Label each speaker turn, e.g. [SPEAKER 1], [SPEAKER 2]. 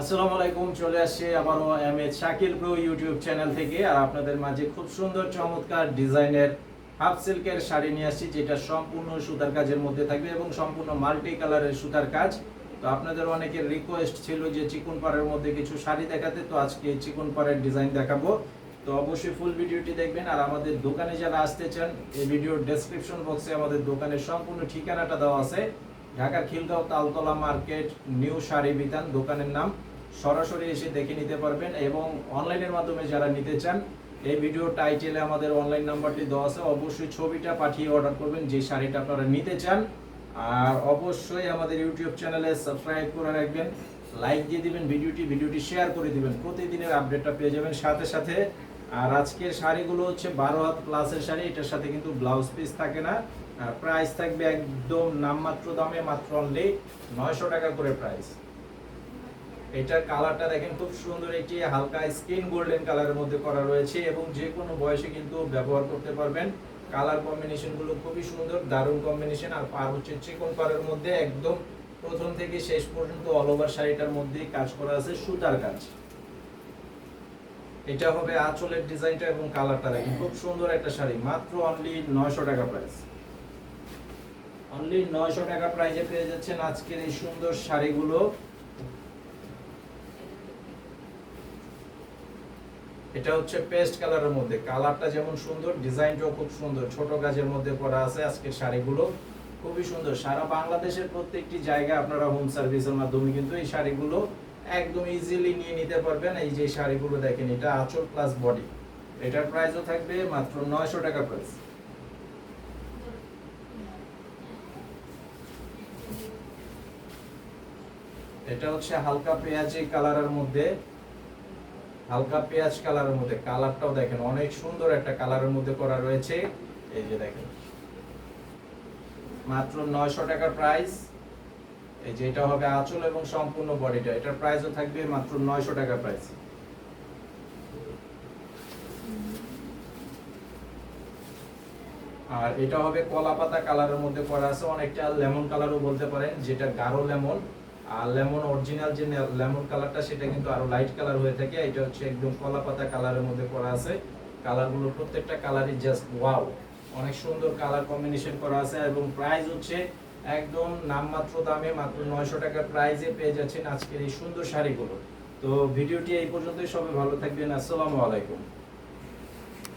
[SPEAKER 1] আসসালামু আলাইকুম। চলে আসছে আবারও MH Shakil bro YouTube channel থেকে। আর আপনাদের মাঝে খুব সুন্দর চমৎকার ডিজাইনের হাফ সিল্কের শাড়ি নিয়ে আসছি, যেটা সম্পূর্ণ সুতার কাজের মধ্যে থাকবে এবং সম্পূর্ণ মাল্টি কালারের সুতার কাজ। তো আপনাদের অনেকের রিকোয়েস্ট ছিল যে চিকন পাড়ের মধ্যে কিছু শাড়ি দেখাতে, তো আজকে চিকন পাড়ের ডিজাইন দেখাবো। তো অবশ্যই ফুল ভিডিওটি দেখবেন। আর আমাদের দোকানে যারা আসতে চান, এই ভিডিওর ডেসক্রিপশন বক্সে আমাদের দোকানের সম্পূর্ণ ঠিকানাটা দেওয়া আছে। ঢাকার খিলগাঁও তালতলা মার্কেট, নিউ শাড়ি বিতান দোকানের নাম। সরাসরি এসে দেখে নিতে পারবেন এবং অনলাইনের মাধ্যমে যারা নিতে চান, এই ভিডিও টাইটেলে আমাদের অনলাইন নাম্বারটি দেওয়া আছে। অবশ্যই ছবিটা পাঠিয়ে অর্ডার করবেন যে শাড়িটা আপনারা নিতে চান। আর অবশ্যই আমাদের ইউটিউব চ্যানেলে সাবস্ক্রাইব করে রাখবেন, লাইক দিয়ে দিবেন ভিডিওটি শেয়ার করে দিবেন, প্রতিদিনের আপডেটটা পেয়ে যাবেন সাথে সাথে। আর আজকের শাড়িগুলো হচ্ছে 12 হাত প্লাসের শাড়ি, এটার সাথে কিন্তু ব্লাউজ পিস থাকে না। আর প্রাইস থাকবে একদম নামমাত্র দামে, মাত্র অনলি 900 টাকা করে প্রাইস। এটার কালারটা দেখেন, খুব সুন্দর একটি হালকা স্কিন গোল্ডেন কালারের মধ্যে করা রয়েছে এবং যে কোনো বয়সে কিন্তু ব্যবহার করতে পারবেন। কালার কম্বিনেশন গুলো খুবই সুন্দর, দারুণ কম্বিনেশন। আর পার হচ্ছে চিকন পাড়ের মধ্যে, একদম প্রথম থেকে শেষ পর্যন্ত অল ওভার শাড়িটার মধ্যে কাজ করা আছে সুতার কাজ। এটা হবে আঁচলের ডিজাইনটা এবং কালারটা দেখেন, খুব সুন্দর একটা শাড়ি। মাত্র অনলি 900 টাকা প্রাইস। অনলি 900 টাকা প্রাইসে পেয়ে যাচ্ছেন আজকের এই সুন্দর শাড়িগুলো। এটা হচ্ছে পেস্ট কালারের মধ্যে, কালারটা যেমন সুন্দর, ডিজাইনটাও খুব সুন্দর, ছোট কাজের মধ্যে করা আছে। আজকের শাড়িগুলো খুবই সুন্দর। সারা বাংলাদেশের প্রত্যেকটি জায়গায় আপনারা হোম সার্ভিসের মাধ্যমে কিন্তু এই শাড়িগুলো একদম ইজিলি নিয়ে নিতে পারবেন। এই যে শাড়িগুলো দেখেন, এটা আঁচল প্লাস বডি। এটার প্রাইসও থাকবে মাত্র 900 টাকা প্রাইস। এটা হচ্ছে হালকা পেঁয়াজি কালারের মধ্যে, হালকা পেঁয়াজ কালারের মধ্যে। কালারটাও দেখেন, অনেক সুন্দর একটা কালারের মধ্যে করা রয়েছে। এই যে দেখেন, মাত্র 900 টাকা প্রাইস। এই যে এটা হবে আঁচল এবং সম্পূর্ণ বডিটা, এটার প্রাইসও থাকবে মাত্র 900 টাকা প্রাইস। আর এটা হবে কলা পাতা কালারের মধ্যে করা আছে, অনেকটা লেমন কালারও বলতে পারেন, যেটা গাঢ় লেমন। আর লেমন অরিজিনাল যে লেমন কালারটা, সেটা কিন্তু আরো লাইট কালার হয়ে থাকে। এটা হচ্ছে একদম কলা পাতা কালারের মধ্যে করা আছে। কালারগুলো প্রত্যেকটা কালারই জাস্ট ওয়াও, অনেক সুন্দর কালার কম্বিনেশন করা আছে। এবং প্রাইস হচ্ছে একদম নামমাত্র দামে, মাত্র 900 টাকার প্রাইসে পেয়ে যাচ্ছেন আজকের এই সুন্দর শাড়িগুলো। তো ভিডিওটি এই পর্যন্তই। সবাই ভালো থাকবেন। আসসালামু আলাইকুম।